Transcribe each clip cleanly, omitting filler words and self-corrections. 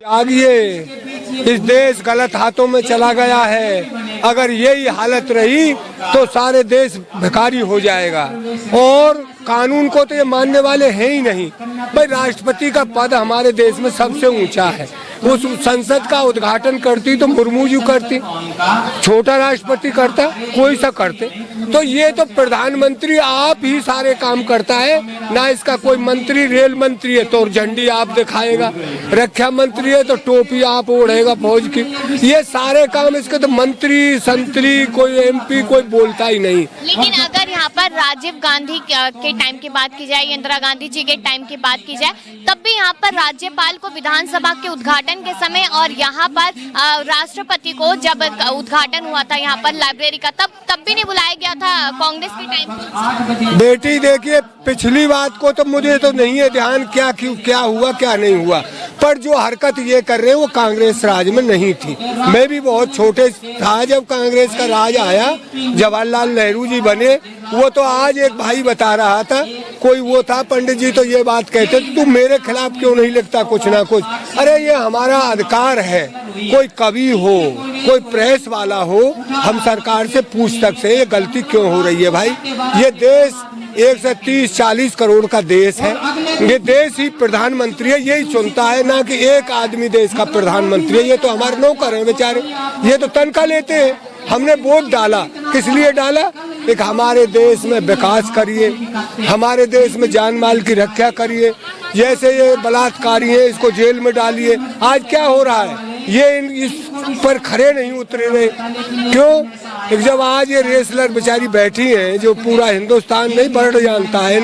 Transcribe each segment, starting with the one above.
आगे इस देश गलत हाथों में चला गया है। अगर यही हालत रही तो सारे देश भिखारी हो जाएगा और कानून को तो ये मानने वाले हैं ही नहीं। भाई राष्ट्रपति का पद हमारे देश में सबसे ऊंचा है। उस संसद का उद्घाटन करती तो मुर्मू जी करती, छोटा राष्ट्रपति करता, कोई सा करते। तो ये तो प्रधानमंत्री आप ही सारे काम करता है ना। इसका कोई मंत्री, रेल मंत्री है तो झंडी आप दिखाएगा, रक्षा मंत्री है तो टोपी आप ओढ़ेगा फौज की। ये सारे काम इसके तो मंत्री संतरी कोई MP कोई बोलता ही नहीं। लेकिन अगर यहाँ पर राजीव गांधी के टाइम की बात की जाए, इंदिरा गांधी जी के टाइम की बात की जाए, तब भी यहाँ पर राज्यपाल को विधानसभा के उद्घाटन के समय और यहाँ पर राष्ट्रपति को जब उद्घाटन हुआ था यहाँ पर लाइब्रेरी का, तब भी नहीं बुलाया गया था कांग्रेस के टाइम। बेटी देखिए, पिछली बात को तो मुझे तो नहीं है ध्यान क्या हुआ क्या नहीं हुआ, पर जो हरकत ये कर रहे हैं वो कांग्रेस राज में नहीं थी। मैं भी बहुत छोटे था जब कांग्रेस का राज आया, जवाहरलाल नेहरू जी बने। वो तो आज एक भाई बता रहा था, कोई वो था पंडित जी, तो ये बात कहते तू मेरे खिलाफ क्यों नहीं लिखता कुछ ना कुछ। अरे ये हमारा अधिकार है, कोई कवि हो कोई प्रेस वाला हो, हम सरकार से पूछ सकते हैं ये गलती क्यों हो रही है। भाई ये देश 130-40 करोड़ का देश है। ये देश ही प्रधानमंत्री है, यही चुनता है, ना कि एक आदमी देश का प्रधानमंत्री है। ये तो हमारे नौकर हैं बेचारे, ये तो तनख्वाह लेते हैं। हमने वोट डाला, किस लिए डाला? एक हमारे देश में विकास करिए, हमारे देश में जान माल की रक्षा करिए। जैसे ये बलात्कारी है इसको जेल में डालिए। आज क्या हो रहा है, ये इस पर खड़े नहीं उतरे रहे। क्यों? जब आज ये रेसलर बेचारी बैठी हैं जो पूरा हिंदुस्तान नहीं बढ़ जानता है,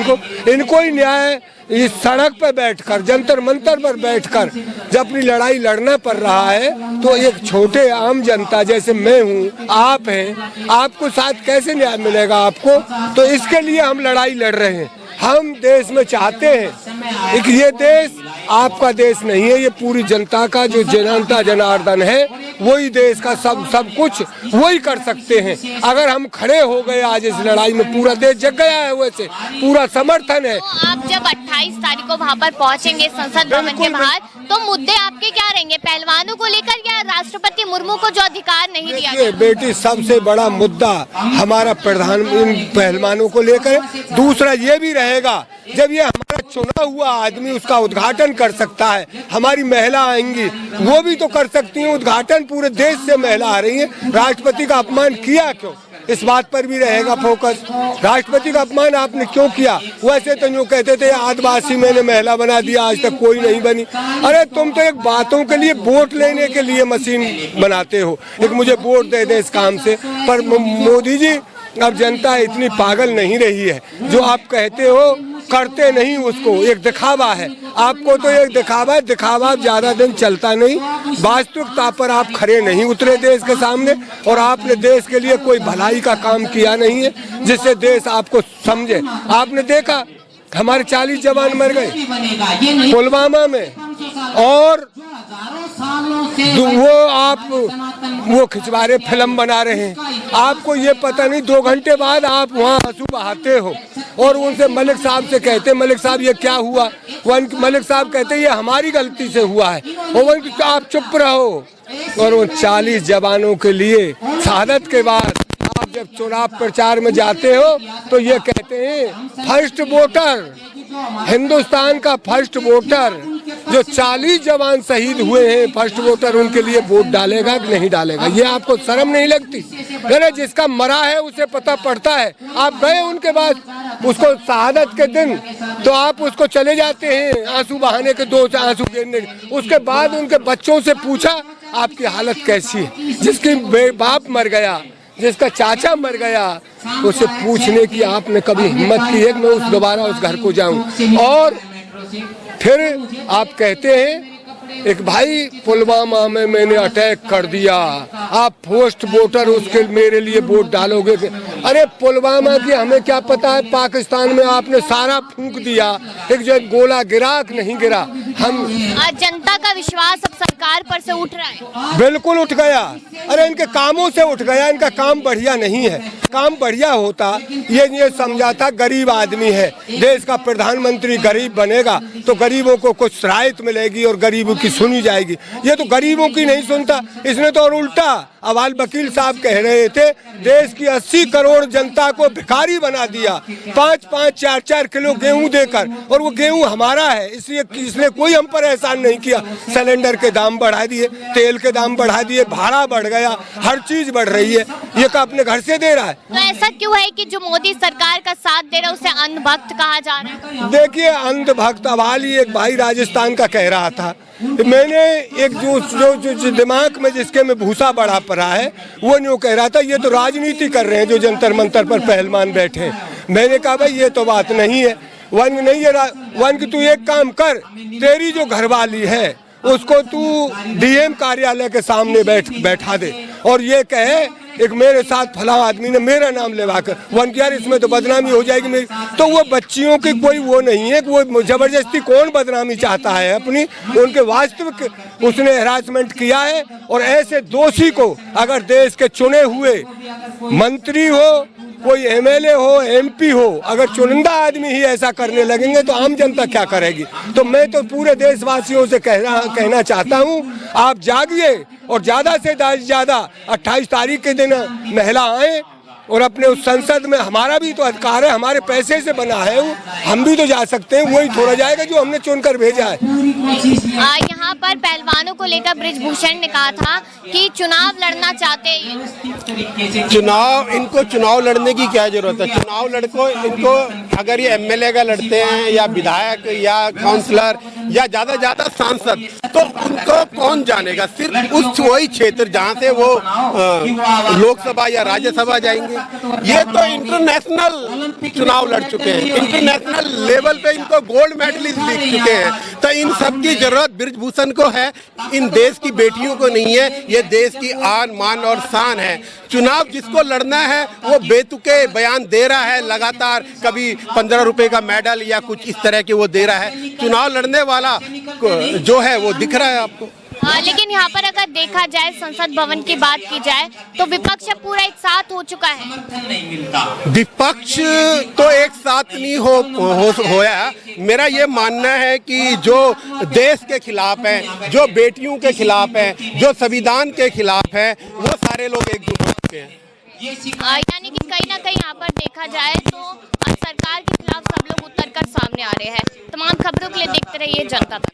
इनको ही न्याय इस सड़क पर बैठकर, जंतर मंतर पर बैठकर जब अपनी लड़ाई लड़ना पड़ रहा है, तो एक छोटे आम जनता जैसे मैं हूँ, आप हैं, आपको साथ कैसे न्याय मिलेगा आपको? तो इसके लिए हम लड़ाई लड़ रहे हैं। हम देश में चाहते हैं एक ये देश आपका देश नहीं है, ये पूरी जनता का, जो जनता जनार्दन है वही देश का सब कुछ वही कर सकते हैं। अगर हम खड़े हो गए आज इस लड़ाई में, पूरा देश जग गया है, वैसे पूरा समर्थन है। तो आप जब 28 तारीख को वहाँ पर पहुँचेंगे संसद भवन के बाहर, तो मुद्दे आपके क्या रहेंगे, पहलवानों को लेकर या राष्ट्रपति मुर्मू को जो अधिकार नहीं दिया गया? बेटी सबसे बड़ा मुद्दा हमारा पहलवानों को लेकर। दूसरा ये भी रहेगा, जब ये हमारा चुना हुआ आदमी उसका उद्घाटन कर सकता है, हमारी महिला आएंगी वो भी तो कर सकती हैं उद्घाटन। पूरे देश से महिला आ रही है, राष्ट्रपति का अपमान किया क्यों? इस बात पर भी रहेगा फोकस। राष्ट्रपति का अपमान आपने क्यों किया? वैसे तो यूँ कहते थे आदिवासी मैंने महिला बना दिया, आज तक कोई नहीं बनी। अरे तुम तो एक बातों के लिए वोट लेने के लिए मशीन बनाते हो, एक मुझे वोट दे दे इस काम से। पर मोदी जी, अब जनता इतनी पागल नहीं रही है, जो आप कहते हो करते नहीं, उसको एक दिखावा है। आपको तो एक दिखावा है, दिखावा ज्यादा दिन चलता नहीं। वास्तविकता पर आप खड़े नहीं उतरे देश के सामने, और आपने देश के लिए कोई भलाई का काम किया नहीं है जिससे देश आपको समझे। आपने देखा हमारे 40 जवान मर गए पुलवामा में, और वो खिंचवारे फिल्म बना रहे हैं। आपको ये पता नहीं 2 घंटे बाद आप वहाँ आंसू बहाते हो और उनसे मलिक साहब से कहते, मलिक साहब ये क्या हुआ? मलिक साहब कहते ये हमारी गलती से हुआ है, और आप चुप रहो। और उन 40 जवानों के लिए शहादत के बाद आप जब चुनाव प्रचार में जाते हो तो ये कहते हैं फर्स्ट वोटर, हिंदुस्तान का फर्स्ट वोटर, जो 40 जवान शहीद हुए हैं, फर्स्ट वोटर, उनके लिए वोट डालेगा कि नहीं डालेगा? ये आपको शर्म नहीं लगती? अरे जिसका मरा है उसे पता पड़ता है। आप गए उनके बाद, उसको शहादत के दिन तो आप उसको चले जाते हैं आंसू बहाने के, 2 आंसू गिरने। उसके बाद उनके बच्चों से पूछा आपकी हालत कैसी है? जिसकी बाप मर गया, जिसका चाचा मर गया, उसे पूछने की आपने कभी हिम्मत की है कि मैं दोबारा उस घर को जाऊं? और फिर आप कहते हैं एक भाई पुलवामा में मैंने अटैक कर दिया, आप फर्स्ट वोटर, उसके मेरे लिए वोट डालोगे? अरे पुलवामा की हमें क्या पता है, पाकिस्तान में आपने सारा फूंक दिया, एक जो गोला गिरा कि नहीं गिरा? हम जनता का विश्वास अब सरकार पर से उठ रहा है। बिल्कुल उठ गया। अरे इनके कामों से उठ गया, इनका काम बढ़िया नहीं है। काम बढ़िया होता, ये समझा था गरीब आदमी है, देश का प्रधानमंत्री गरीब बनेगा तो गरीबों को कुछ राहत मिलेगी और गरीबों की उनकी सुनी जाएगी। ये तो गरीबों की नहीं सुनता, इसने तो और उल्टा अवाल वकील साहब कह रहे थे देश की 80 करोड़ जनता को भिखारी बना दिया 5-5, 4-4 किलो गेहूं देकर, और वो गेहूं हमारा है इसलिए इसने कोई हम पर एहसान नहीं किया। सिलेंडर के दाम बढ़ा दिए, तेल के दाम बढ़ा दिए, भाड़ा बढ़ गया, हर चीज बढ़ रही है, ये का अपने घर से दे रहा है। तो ऐसा क्यों है कि जो मोदी सरकार का साथ दे रहा है उसे अंधभक्त कहा जा रहा है? देखिए अंधभक्त अवाल ही एक भाई राजस्थान का कह रहा था, मैंने एक जो दिमाग में जिसके में भूसा बढ़ा पड़ा है वो न्यू कह रहा था ये तो राजनीति कर रहे हैं जो जंतर मंतर पर पहलवान बैठे। मैंने कहा भाई ये तो बात नहीं है, वन नहीं है वन की तू एक काम कर, तेरी जो घरवाली है उसको तू डीएम कार्यालय के सामने बैठा दे और ये कहे एक मेरे साथ फला आदमी ने मेरा नाम लेवा कर, वन यार इसमें तो बदनामी हो जाएगी मेरी। तो वो बच्चियों की कोई वो नहीं है, वो जबरदस्ती कौन बदनामी चाहता है अपनी, उनके वास्तविक उसने हरासमेंट किया है। और ऐसे दोषी को अगर देश के चुने हुए मंत्री हो, कोई एमएलए हो, एमपी हो, अगर चुनिंदा आदमी ही ऐसा करने लगेंगे तो आम जनता क्या करेगी। तो मैं तो पूरे देशवासियों से कहना चाहता हूँ आप जागिए और ज़्यादा से ज़्यादा 28 तारीख के दिन महिला आए और अपने उस संसद में, हमारा भी तो अधिकार है, हमारे पैसे से बना है वो, हम भी तो जा सकते हैं, वही थोड़ा जाएगा जो हमने चुनकर भेजा है। यहाँ पर पहलवानों को लेकर बृजभूषण ने कहा था कि चुनाव लड़ना चाहते हैं। चुनाव लड़ने की क्या जरूरत है? चुनाव लड़को इनको अगर ये एमएलए का लड़ते हैं या विधायक या काउंसलर या ज्यादा सांसद, तो उनको कौन जानेगा? सिर्फ उस वही क्षेत्र जहाँ से वो लोकसभा या राज्यसभा जाएंगे। ये तो इंटरनेशनल चुनाव लड़ चुके हैं, इंटरनेशनल लेवल पे इनको गोल्ड मेडलिस्ट जीत चुके हैं। तो इन सब की जरूरत बृजभूषण को है, इन देश की बेटियों को नहीं है। ये देश की आन मान और शान है। चुनाव जिसको लड़ना है वो बेतुके बयान दे रहा है लगातार, कभी 15 रुपए का मेडल या कुछ इस तरह के वो दे रहा है। चुनाव लड़ने वाला जो है वो दिख रहा है आपको। लेकिन यहाँ पर अगर देखा जाए, संसद भवन की बात की जाए तो विपक्ष पूरा एक साथ हो चुका है। विपक्ष तो एक साथ नहीं होया। मेरा ये मानना है कि जो देश के खिलाफ है, जो बेटियों के खिलाफ है, जो संविधान के खिलाफ है, वो सारे लोग एकजुट हो चुके हैं। यानी कि कहीं ना कहीं यहाँ पर देखा जाए तो सरकार के खिलाफ सब लोग उतर कर सामने आ रहे हैं। तमाम खबरों के लिए देखते रहिए जनता तक।